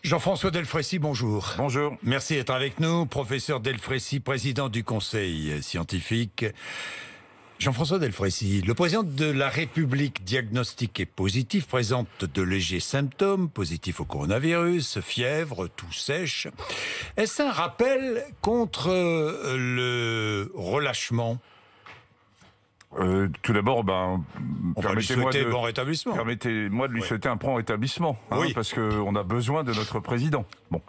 Jean-François Delfraissy, bonjour. Bonjour. Merci d'être avec nous. Professeur Delfraissy, président du Conseil scientifique. Jean-François Delfraissy, le président de la République diagnostiqué positif présente de légers symptômes, positifs au coronavirus, fièvre, toux sèche. Est-ce un rappel contre le relâchement ? Tout d'abord, on va lui souhaiter bon rétablissement. Permettez-moi de lui souhaiter un prompt rétablissement, parce qu'on a besoin de notre président. Bon.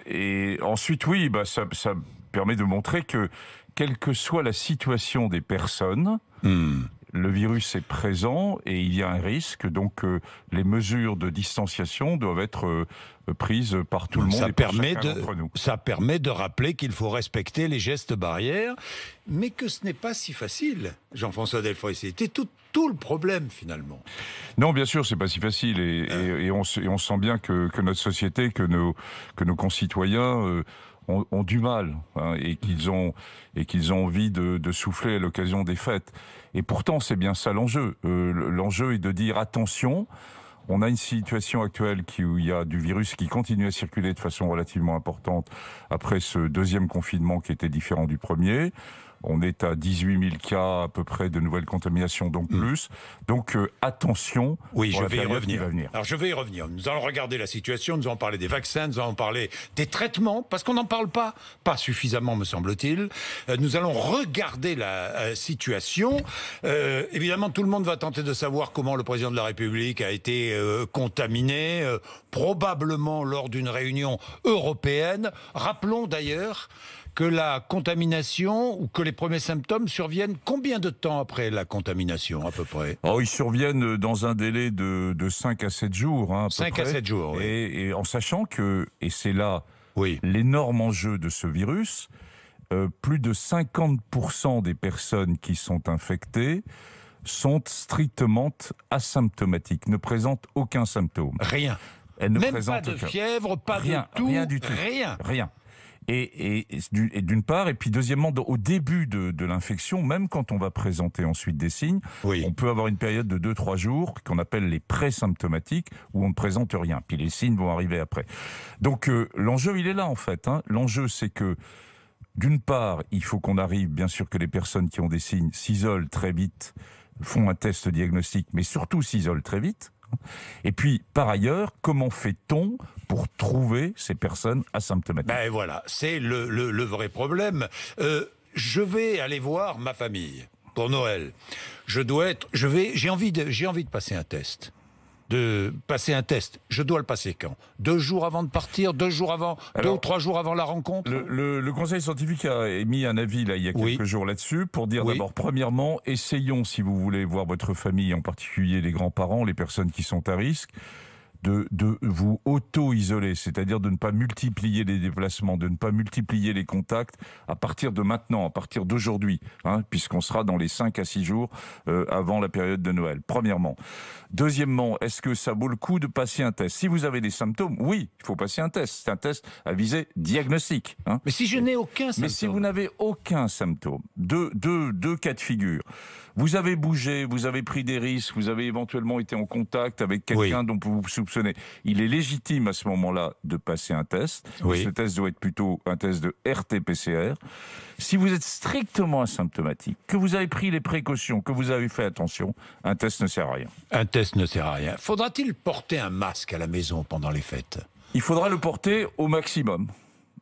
Et ensuite, ça permet de montrer que, quelle que soit la situation des personnes, le virus est présent et il y a un risque. Donc, les mesures de distanciation doivent être prises par tout le monde et par chacun d'entre nous. Ça permet de rappeler qu'il faut respecter les gestes barrières, mais que ce n'est pas si facile, Jean-François Delfraissy. C'était tout le problème, finalement. Non, bien sûr, c'est pas si facile. Et on sent bien que notre société, que nos concitoyens ont du mal, et qu'ils ont envie de souffler à l'occasion des fêtes. Et pourtant, c'est bien ça l'enjeu. L'enjeu est de dire attention. On a une situation actuelle où il y a du virus qui continue à circuler de façon relativement importante après ce deuxième confinement qui était différent du premier. On est à 18 000 cas à peu près de nouvelles contaminations, donc plus. Donc attention. Oui, je vais y revenir. Alors je vais y revenir. Nous allons regarder la situation, nous allons parler des vaccins, nous allons parler des traitements, parce qu'on n'en parle pas suffisamment, me semble-t-il. Nous allons regarder la situation. Évidemment, tout le monde va tenter de savoir comment le président de la République a été contaminé, probablement lors d'une réunion européenne. Rappelons d'ailleurs que la contamination ou que les premiers symptômes surviennent combien de temps après la contamination, à peu près ? Ils surviennent dans un délai de 5 à 7 jours. 5 à 7 jours, oui. Et en sachant que, et c'est là l'énorme enjeu de ce virus, plus de 50% des personnes qui sont infectées sont strictement asymptomatiques, ne présentent aucun symptôme. Rien. Elles ne Même présentent pas de fièvre, pas de toux, rien du tout. Rien. Et d'une part, et puis deuxièmement, au début de l'infection, même quand on va présenter ensuite des signes, on peut avoir une période de 2-3 jours qu'on appelle les présymptomatiques, où on ne présente rien. Puis les signes vont arriver après. Donc l'enjeu, il est là en fait. L'enjeu, c'est que d'une part, il faut qu'on arrive, bien sûr, que les personnes qui ont des signes s'isolent très vite, font un test diagnostique, mais surtout s'isolent très vite. Et puis, par ailleurs, comment fait-on pour trouver ces personnes asymptomatiques ? Voilà, c'est le vrai problème. Je vais aller voir ma famille pour Noël. J'ai envie de passer un test. Je dois le passer quand ? 2 jours avant de partir, 2 jours avant, 2 ou 3 jours avant la rencontre ? Le Conseil scientifique a émis un avis il y a quelques jours là-dessus pour dire d'abord, premièrement, essayons, si vous voulez voir votre famille, en particulier les grands-parents, les personnes qui sont à risque, de vous auto-isoler, c'est-à-dire de ne pas multiplier les déplacements, de ne pas multiplier les contacts à partir de maintenant, à partir d'aujourd'hui, puisqu'on sera dans les 5 à 6 jours avant la période de Noël, premièrement. Deuxièmement, est-ce que ça vaut le coup de passer un test ? Si vous avez des symptômes, oui, il faut passer un test. C'est un test à visée diagnostique. Mais si je n'ai aucun symptôme ? Mais si vous n'avez aucun symptôme, deux cas de figure. Vous avez bougé, vous avez pris des risques, vous avez éventuellement été en contact avec quelqu'un dont vous vous soupçonnez. Il est légitime à ce moment-là de passer un test. Ce test doit être plutôt un test de RT-PCR. Si vous êtes strictement asymptomatique, que vous avez pris les précautions, que vous avez fait attention, un test ne sert à rien. Un test ne sert à rien. Faudra-t-il porter un masque à la maison pendant les fêtes ? Il faudra le porter au maximum.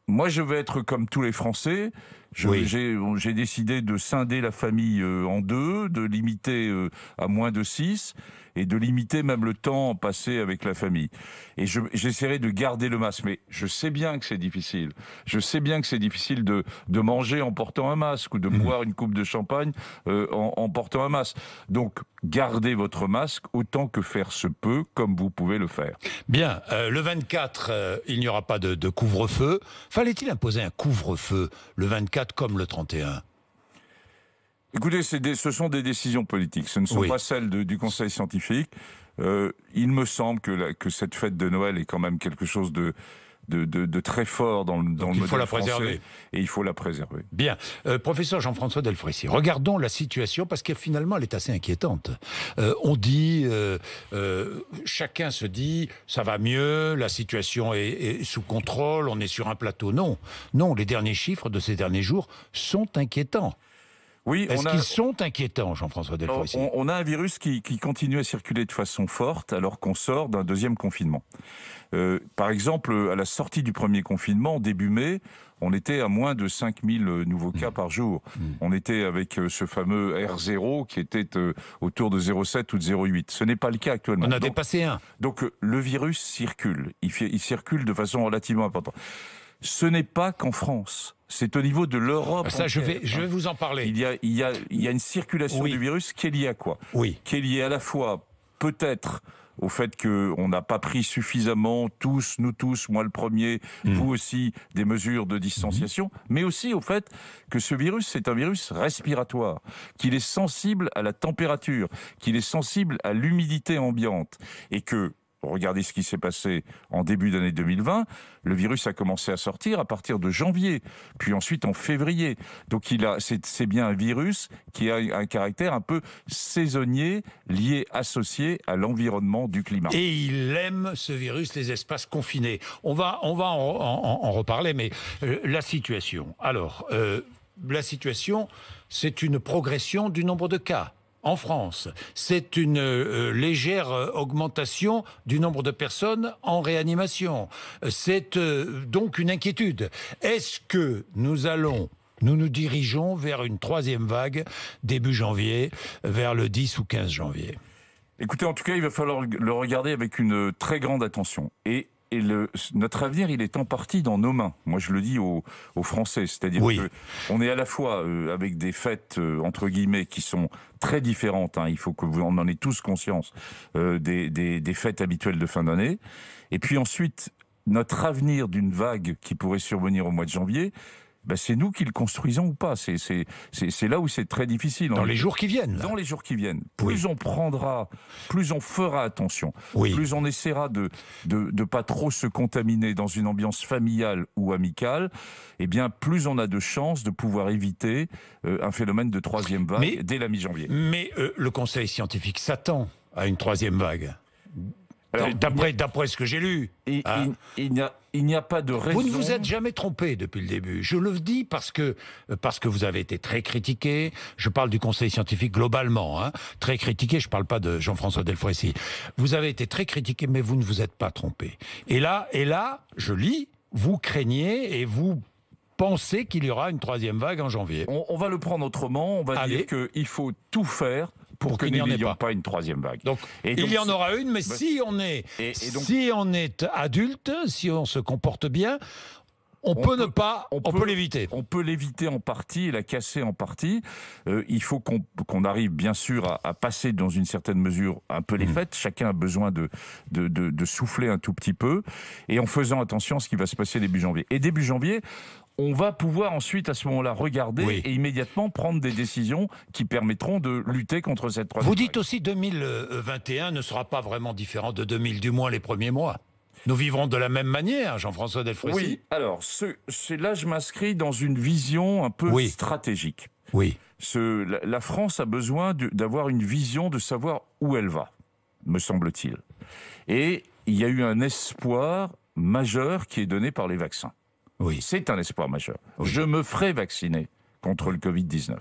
Moi, je vais être comme tous les Français. J'ai décidé de scinder la famille en 2, de limiter à moins de 6 et de limiter même le temps passé avec la famille. Et j'essaierai de garder le masque. Mais je sais bien que c'est difficile. Je sais bien que c'est difficile de manger en portant un masque ou de boire une coupe de champagne en portant un masque. Donc, gardez votre masque autant que faire se peut, comme vous pouvez le faire. Bien, le 24, il n'y aura pas de couvre-feu. Fallait-il imposer un couvre-feu le 24 comme le 31 ? Écoutez, ce sont des décisions politiques, ce ne sont pas celles du Conseil scientifique. Il me semble que cette fête de Noël est quand même quelque chose de de très fort dans le modèle faut la français, préserver. Et il faut la préserver. Bien. Professeur Jean-François Delfraissy, regardons la situation, parce que finalement, elle est assez inquiétante. On dit, chacun se dit, ça va mieux, la situation est sous contrôle, on est sur un plateau. Non, les derniers chiffres de ces derniers jours sont inquiétants. Oui, Est-ce qu'ils sont inquiétants, Jean-François Delfraissy ? On a un virus qui continue à circuler de façon forte alors qu'on sort d'un deuxième confinement. Par exemple, à la sortie du premier confinement, début mai, on était à moins de 5000 nouveaux cas par jour. On était avec ce fameux R0 qui était autour de 0,7 ou de 0,8. Ce n'est pas le cas actuellement. On a dépassé 1. Donc le virus circule. Il circule de façon relativement importante. Ce n'est pas qu'en France. C'est au niveau de l'Europe. Ça, je vais vous en parler. Il y a une circulation du virus qui est liée à quoi ? Qui est liée à la fois, peut-être, au fait qu'on n'a pas pris suffisamment, nous tous, moi le premier, vous aussi, des mesures de distanciation, mais aussi au fait que ce virus, c'est un virus respiratoire, qu'il est sensible à la température, qu'il est sensible à l'humidité ambiante, et que, regardez ce qui s'est passé en début d'année 2020. Le virus a commencé à sortir à partir de janvier, puis ensuite en février. Donc c'est bien un virus qui a un caractère un peu saisonnier, associé à l'environnement du climat. Et il aime, ce virus, les espaces confinés. On va en reparler, mais la situation. Alors, la situation, c'est une progression du nombre de cas. En France, c'est une légère augmentation du nombre de personnes en réanimation. C'est donc une inquiétude. Est-ce que nous nous dirigeons vers une troisième vague début janvier, vers le 10 ou 15 janvier ? Écoutez, en tout cas, il va falloir le regarder avec une très grande attention. Et notre avenir, il est en partie dans nos mains. Moi, je le dis aux Français, c'est-à-dire qu'on est à la fois avec des fêtes entre guillemets qui sont très différentes. Il faut que vous en ayez tous conscience des fêtes habituelles de fin d'année. Et puis ensuite, notre avenir d'une vague qui pourrait survenir au mois de janvier. C'est nous qui le construisons ou pas. C'est là où c'est très difficile. Dans les jours qui viennent. Dans les jours qui viennent. Plus on prendra, plus on fera attention, plus on essaiera de pas trop se contaminer dans une ambiance familiale ou amicale, eh bien plus on a de chances de pouvoir éviter un phénomène de troisième vague dès la mi-janvier. Mais le Conseil scientifique s'attend à une troisième vague. Alors, d'après ce que j'ai lu. Il n'y a pas de raison. Vous ne vous êtes jamais trompé depuis le début. Je le dis parce que vous avez été très critiqué. Je parle du Conseil scientifique globalement. Très critiqué, je ne parle pas de Jean-François Delfraissy. Vous avez été très critiqué, mais vous ne vous êtes pas trompé. Et là, je lis, vous craignez et vous pensez qu'il y aura une troisième vague en janvier. On va le prendre autrement. On va dire qu'il faut tout faire pour que nous n'ayons pas une troisième vague. Donc, il y en aura une, mais si on est adulte, si on se comporte bien, on peut l'éviter. On peut l'éviter en partie et la casser en partie. Il faut qu'on arrive bien sûr à passer dans une certaine mesure un peu les fêtes. Chacun a besoin de souffler un tout petit peu et en faisant attention à ce qui va se passer début janvier. Et début janvier, on va pouvoir ensuite, à ce moment-là, regarder et immédiatement prendre des décisions qui permettront de lutter contre cette troisième vague. Vous dites aussi 2021 ne sera pas vraiment différent de 2000, du moins les premiers mois. Nous vivrons de la même manière, Jean-François Delfraissy. Oui, alors, là, je m'inscris dans une vision un peu stratégique. Oui. La France a besoin d'avoir une vision, de savoir où elle va, me semble-t-il. Et il y a eu un espoir majeur qui est donné par les vaccins. Oui. C'est un espoir majeur. Oui. Je me ferai vacciner contre le Covid-19.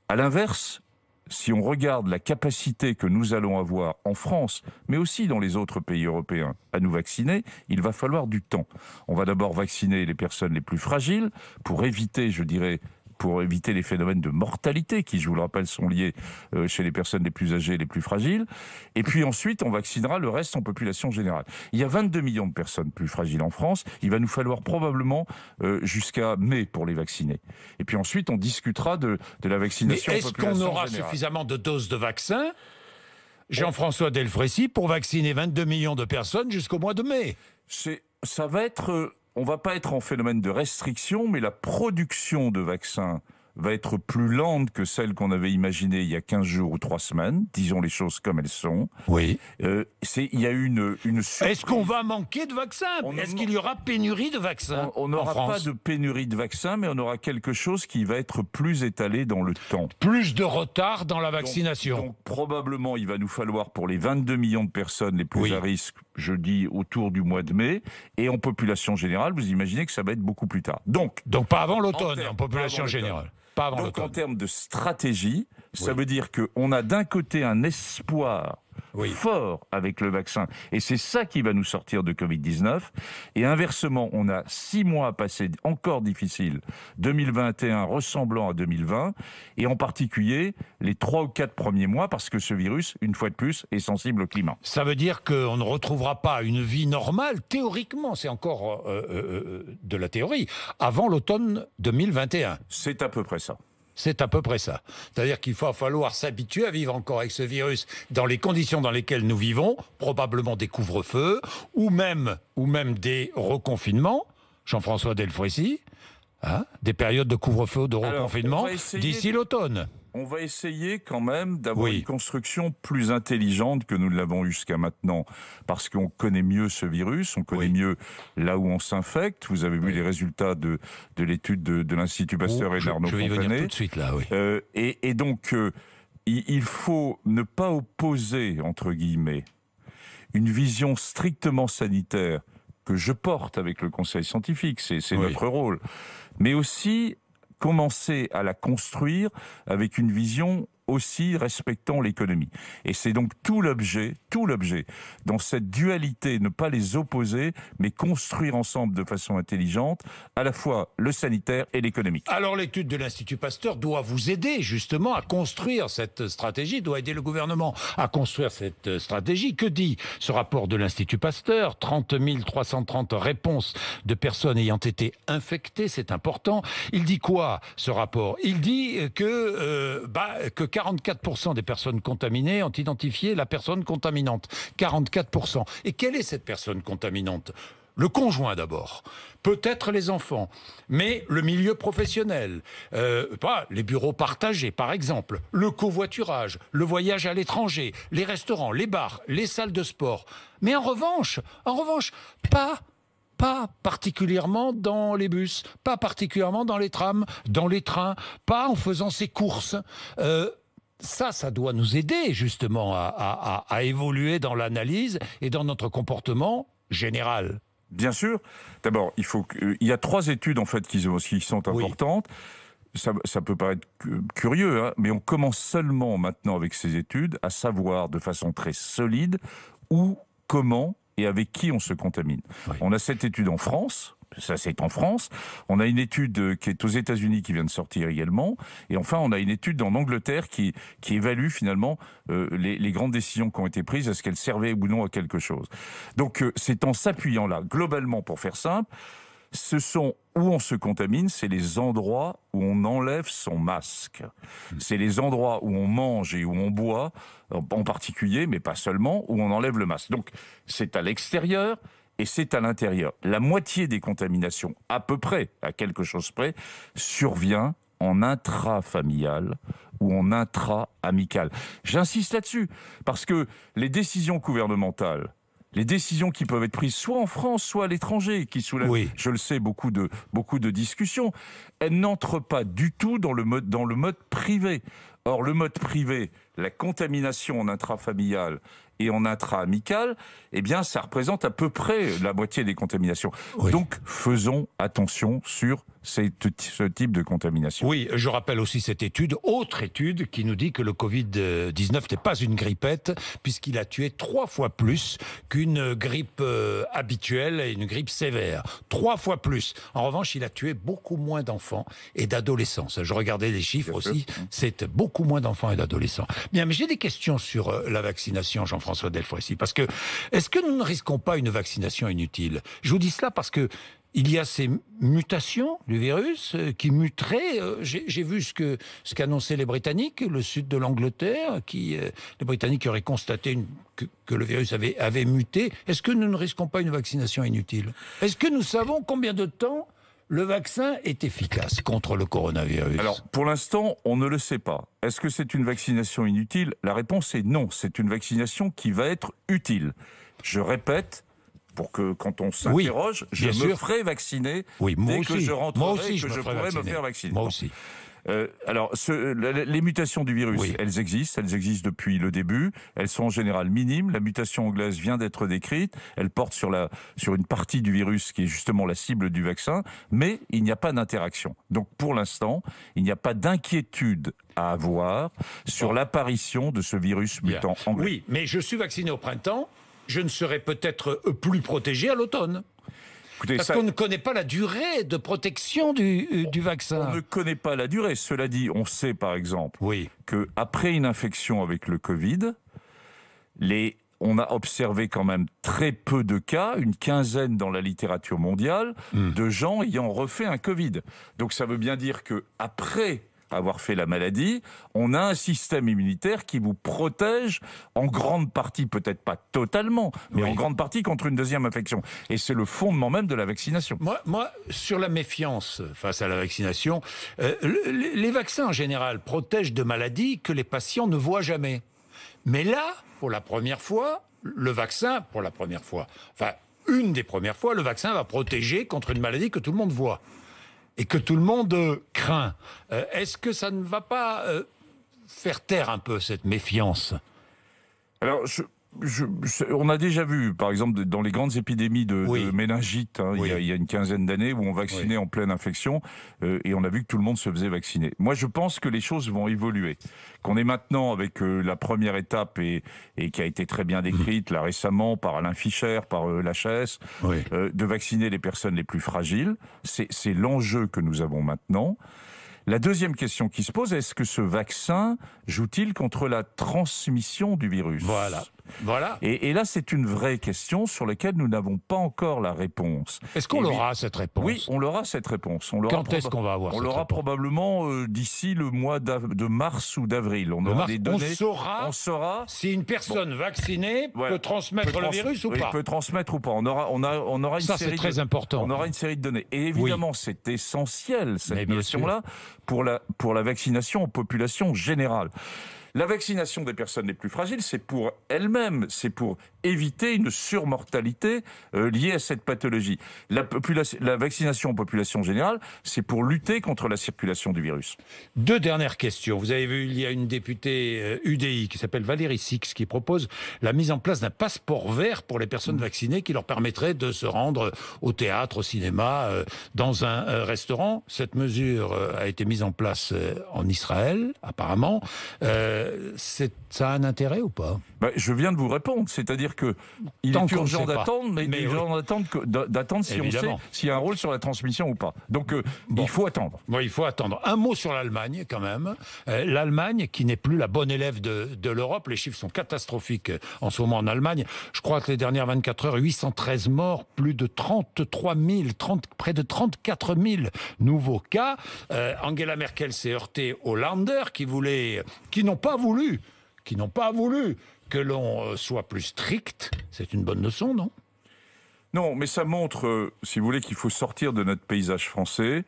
À l'inverse, si on regarde la capacité que nous allons avoir en France, mais aussi dans les autres pays européens, à nous vacciner, il va falloir du temps. On va d'abord vacciner les personnes les plus fragiles pour éviter, les phénomènes de mortalité qui, je vous le rappelle, sont liés chez les personnes les plus âgées et les plus fragiles. Et puis ensuite, on vaccinera le reste en population générale. Il y a 22 millions de personnes plus fragiles en France. Il va nous falloir probablement jusqu'à mai pour les vacciner. Et puis ensuite, on discutera de la vaccination en population générale. Est-ce qu'on aura suffisamment de doses de vaccins, Jean-François Delfraissy, pour vacciner 22 millions de personnes jusqu'au mois de mai ? Ça va être... On ne va pas être en phénomène de restriction, mais la production de vaccins va être plus lente que celle qu'on avait imaginée il y a 15 jours ou 3 semaines, disons les choses comme elles sont. Oui. Il y a eu une surprise. Est-ce qu'on va manquer de vaccins? Est-ce qu'il y aura pénurie de vaccins? On n'aura pas de pénurie de vaccins, mais on aura quelque chose qui va être plus étalé dans le temps. Plus de retard dans la vaccination. Donc probablement, il va nous falloir pour les 22 millions de personnes les plus à risque, je dis autour du mois de mai, et en population générale, vous imaginez que ça va être beaucoup plus tard. Donc pas avant l'automne, en population générale. Pas avant l'automne. Donc en termes de stratégie, ça veut dire qu'on a d'un côté un espoir fort avec le vaccin, et c'est ça qui va nous sortir de Covid-19, et inversement, on a 6 mois à passer encore difficiles, 2021 ressemblant à 2020, et en particulier les 3 ou 4 premiers mois, parce que ce virus, une fois de plus, est sensible au climat. Ça veut dire qu'on ne retrouvera pas une vie normale, théoriquement, c'est encore de la théorie, avant l'automne 2021. C'est à peu près ça. C'est à peu près ça. C'est-à-dire qu'il va falloir s'habituer à vivre encore avec ce virus dans les conditions dans lesquelles nous vivons, probablement des couvre-feux, ou même des reconfinements, Jean-François Delfrécy, des périodes de couvre-feu, de reconfinement, d'ici l'automne. On va essayer quand même d'avoir une construction plus intelligente que nous ne l'avons eu jusqu'à maintenant, parce qu'on connaît mieux ce virus, on connaît mieux là où on s'infecte. Vous avez vu les résultats de l'étude de l'Institut Pasteur et d'Arnaud Fontanet. Je vais y venir tout de suite là, et donc, il faut ne pas opposer, entre guillemets, une vision strictement sanitaire que je porte avec le Conseil scientifique, c'est notre rôle, mais aussi commencer à la construire avec une vision aussi respectant l'économie. Et c'est donc tout l'objet, dans cette dualité, ne pas les opposer, mais construire ensemble de façon intelligente, à la fois le sanitaire et l'économique. Alors l'étude de l'Institut Pasteur doit vous aider justement à construire cette stratégie, doit aider le gouvernement à construire cette stratégie. Que dit ce rapport de l'Institut Pasteur? 30 330 réponses de personnes ayant été infectées, c'est important. Il dit quoi, ce rapport? Il dit que 44% des personnes contaminées ont identifié la personne contaminante. 44%. Et quelle est cette personne contaminante? Le conjoint d'abord, peut-être les enfants, mais le milieu professionnel, les bureaux partagés par exemple, le covoiturage, le voyage à l'étranger, les restaurants, les bars, les salles de sport. Mais en revanche, pas particulièrement dans les bus, pas particulièrement dans les trams, dans les trains, pas en faisant ses courses. Ça doit nous aider justement à évoluer dans l'analyse et dans notre comportement général. Bien sûr. D'abord, il y a 3 études en fait qui sont importantes. Ça peut paraître curieux, mais on commence seulement maintenant avec ces études à savoir de façon très solide où, comment et avec qui on se contamine. On a cette étude en France. Ça, c'est en France. On a une étude qui est aux États-Unis qui vient de sortir également. Et enfin, on a une étude en Angleterre qui évalue finalement les grandes décisions qui ont été prises, est-ce qu'elles servaient ou non à quelque chose. Donc, c'est en s'appuyant là, globalement, pour faire simple, ce sont où on se contamine, c'est les endroits où on enlève son masque. C'est les endroits où on mange et où on boit, en particulier, mais pas seulement, où on enlève le masque. Donc, c'est à l'extérieur et c'est à l'intérieur. La moitié des contaminations, à peu près, à quelque chose près, survient en intrafamilial ou en intra-amical. J'insiste là-dessus, parce que les décisions gouvernementales, les décisions qui peuvent être prises soit en France, soit à l'étranger, qui soulèvent, je le sais, beaucoup de discussions, elles n'entrent pas du tout dans le mode privé. Or, le mode privé, la contamination en intrafamilial et en intra-amical, eh bien, ça représente à peu près la moitié des contaminations. Donc, faisons attention sur ce type de contamination. Oui, je rappelle aussi cette autre étude, qui nous dit que le Covid-19 n'est pas une grippette, puisqu'il a tué 3 fois plus qu'une grippe habituelle et une grippe sévère. 3 fois plus. En revanche, il a tué beaucoup moins d'enfants et d'adolescents. Je regardais les chiffres aussi, c'est beaucoup moins d'enfants et d'adolescents. Bien, mais j'ai des questions sur la vaccination, Jean-François Delfrécy, parce que est-ce que nous ne risquons pas une vaccination inutile? Je vous dis cela parce que il y a ces mutations du virus qui muteraient. J'ai vu ce qu'annonçaient les Britanniques, le sud de l'Angleterre, les Britanniques auraient constaté que le virus avait muté. Est-ce que nous ne risquons pas une vaccination inutile? Est-ce que nous savons combien de temps le vaccin est efficace contre le coronavirus? Alors, pour l'instant, on ne le sait pas. Est-ce que c'est une vaccination inutile? La réponse est non. C'est une vaccination qui va être utile. Je répète, pour que quand on s'interroge, je me ferai vacciner dès que je rentrerai et que je pourrai me faire vacciner. Moi aussi. Alors, les mutations du virus, elles existent depuis le début. Elles sont en général minimes. La mutation anglaise vient d'être décrite. Elle porte sur une partie du virus qui est justement la cible du vaccin, mais il n'y a pas d'interaction. Donc, pour l'instant, il n'y a pas d'inquiétude à avoir sur l'apparition de ce virus mutant anglais. Oui, mais je suis vacciné au printemps. Je ne serai peut-être plus protégé à l'automne. Écoutez, parce qu'on ne connaît pas la durée de protection du vaccin. On ne connaît pas la durée. Cela dit, on sait par exemple qu'après une infection avec le Covid, on a observé quand même très peu de cas, une quinzaine dans la littérature mondiale, de gens ayant refait un Covid. Donc ça veut bien dire qu'après avoir fait la maladie, on a un système immunitaire qui vous protège en grande partie, peut-être pas totalement, mais en grande partie contre une deuxième infection. Et c'est le fondement même de la vaccination. Moi, sur la méfiance face à la vaccination, les vaccins en général protègent de maladies que les patients ne voient jamais. Mais là, pour la première fois, le vaccin, une des premières fois, le vaccin va protéger contre une maladie que tout le monde voit et que tout le monde craint. Est-ce que ça ne va pas faire taire un peu cette méfiance? Alors, on a déjà vu, par exemple, dans les grandes épidémies de méningite, il y a une quinzaine d'années, où on vaccinait en pleine infection, et on a vu que tout le monde se faisait vacciner. Moi, je pense que les choses vont évoluer. Qu'on est maintenant avec la première étape, et qui a été très bien décrite là récemment par Alain Fischer, par l'HAS, de vacciner les personnes les plus fragiles. C'est l'enjeu que nous avons maintenant. La deuxième question qui se pose, est-ce que ce vaccin joue-t-il contre la transmission du virus ? Voilà. Et là, c'est une vraie question sur laquelle nous n'avons pas encore la réponse. Est-ce qu'on aura cette réponse ? Oui, on aura cette réponse. Quand est-ce qu'on va avoir cette réponse ? On l'aura probablement d'ici le mois de mars ou d'avril. On aura des données. On saura si une personne vaccinée peut transmettre le virus ou pas. Peut transmettre ou pas. On aura une série. C'est très important. On aura une série de données. Et évidemment, c'est essentiel cette notion-là pour la vaccination en population générale. La vaccination des personnes les plus fragiles, c'est pour elles-mêmes, c'est pour éviter une surmortalité liée à cette pathologie. La vaccination en population générale, c'est pour lutter contre la circulation du virus. Deux dernières questions. Vous avez vu, il y a une députée UDI qui s'appelle Valérie Six qui propose la mise en place d'un passeport vert pour les personnes vaccinées qui leur permettrait de se rendre au théâtre, au cinéma, dans un restaurant. Cette mesure a été mise en place en Israël, apparemment. Ça a un intérêt ou pas ? Je viens de vous répondre, c'est-à-dire que il est urgent d'attendre, mais il est urgent d'attendre si on sait s'il y a un rôle sur la transmission ou pas. Donc il faut attendre. Bon, il faut attendre. Un mot sur l'Allemagne quand même. L'Allemagne qui n'est plus la bonne élève de l'Europe. Les chiffres sont catastrophiques en ce moment en Allemagne. Je crois que les dernières 24 heures, 813 morts, plus de 33 000, près de 34 000 nouveaux cas. Angela Merkel s'est heurtée aux Länder qui n'ont pas voulu que l'on soit plus strict. C'est une bonne leçon, non ? Non, mais ça montre, si vous voulez, qu'il faut sortir de notre paysage français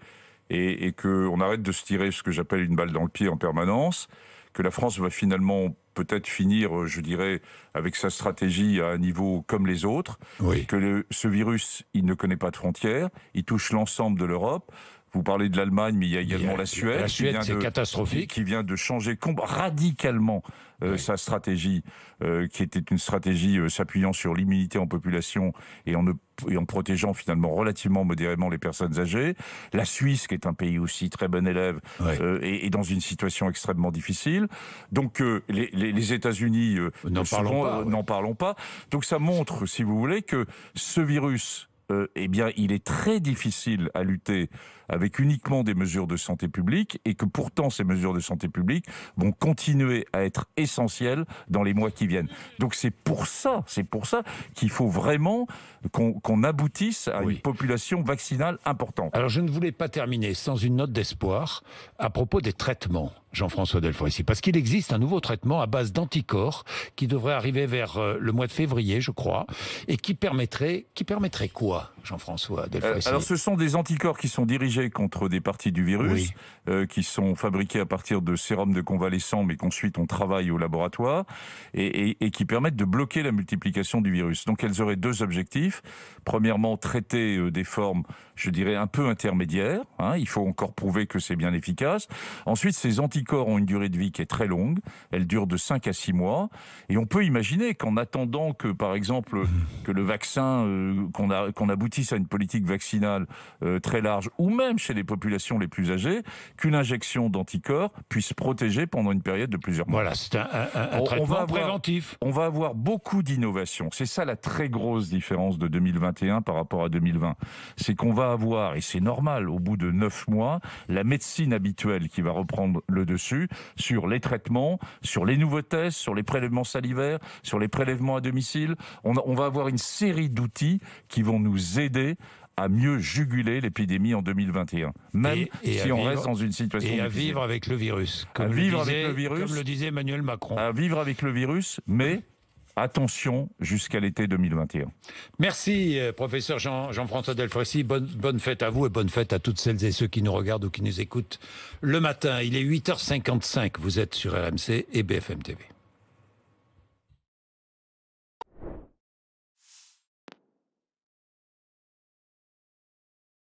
et qu'on arrête de se tirer ce que j'appelle une balle dans le pied en permanence, que la France va finalement peut-être finir, je dirais, avec sa stratégie à un niveau comme les autres, que ce virus, il ne connaît pas de frontières, il touche l'ensemble de l'Europe. Vous parlez de l'Allemagne, mais il y a également la Suède. La Suède, c'est catastrophique. Qui vient de changer radicalement sa stratégie, qui était une stratégie s'appuyant sur l'immunité en population et en protégeant finalement relativement modérément les personnes âgées. La Suisse, qui est un pays aussi très bon élève, est dans une situation extrêmement difficile. Donc les États-Unis, n'en parlons pas. Donc ça montre, si vous voulez, que ce virus, il est très difficile à lutter avec uniquement des mesures de santé publique et que pourtant ces mesures de santé publique vont continuer à être essentielles dans les mois qui viennent. Donc c'est pour ça qu'il faut vraiment qu'on aboutisse à une population vaccinale importante. Alors je ne voulais pas terminer sans une note d'espoir à propos des traitements. Jean-François Delfraissy? Parce qu'il existe un nouveau traitement à base d'anticorps qui devrait arriver vers le mois de février, je crois, et qui permettrait quoi, Jean-François Delfraissy? Alors, ce sont des anticorps qui sont dirigés contre des parties du virus, qui sont fabriqués à partir de sérum de convalescents, mais qu'ensuite on travaille au laboratoire, et qui permettent de bloquer la multiplication du virus. Donc, elles auraient deux objectifs. Premièrement, traiter des formes, je dirais, un peu intermédiaires. Il faut encore prouver que c'est bien efficace. Ensuite, ces anticorps ont une durée de vie qui est très longue. Elle dure de 5 à 6 mois. Et on peut imaginer qu'en attendant que, par exemple, que le vaccin, qu'on aboutisse à une politique vaccinale très large, ou même chez les populations les plus âgées, qu'une injection d'anticorps puisse protéger pendant une période de plusieurs mois. Voilà, c'est un traitement préventif. On va avoir beaucoup d'innovations. C'est ça la très grosse différence de 2021 par rapport à 2020. C'est qu'on va avoir, et c'est normal, au bout de 9 mois, la médecine habituelle qui va reprendre le dessus sur les traitements, sur les nouveaux tests, sur les prélèvements salivaires, sur les prélèvements à domicile. On va avoir une série d'outils qui vont nous aider à mieux juguler l'épidémie en 2021, même si on reste dans une situation difficile. Et à vivre avec le virus, comme le disait Emmanuel Macron. À vivre avec le virus, mais attention jusqu'à l'été 2021. Merci, professeur Jean-François Delfraissy. Bonne fête à vous et bonne fête à toutes celles et ceux qui nous regardent ou qui nous écoutent le matin. Il est 8h55, vous êtes sur RMC et BFM TV.